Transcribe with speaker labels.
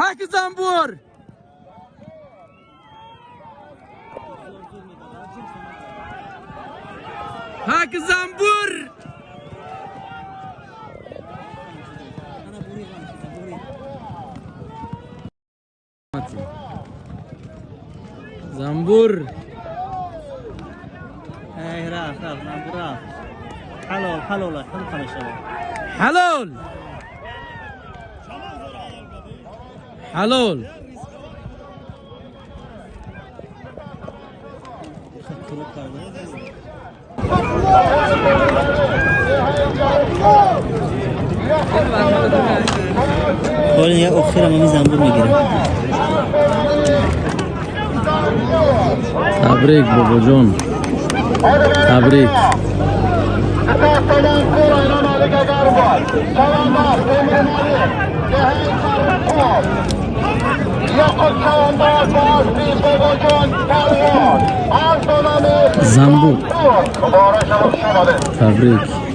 Speaker 1: Hak Zambur. Hak Zambur. Zambur.
Speaker 2: Hey, Raf, Zambur Raf. Halol,
Speaker 1: Halol. Halol.
Speaker 2: حالا یه اخیر هم زنبور میگیرم.
Speaker 1: تبریک بابا جون. تبریک. زنبور. تبریک.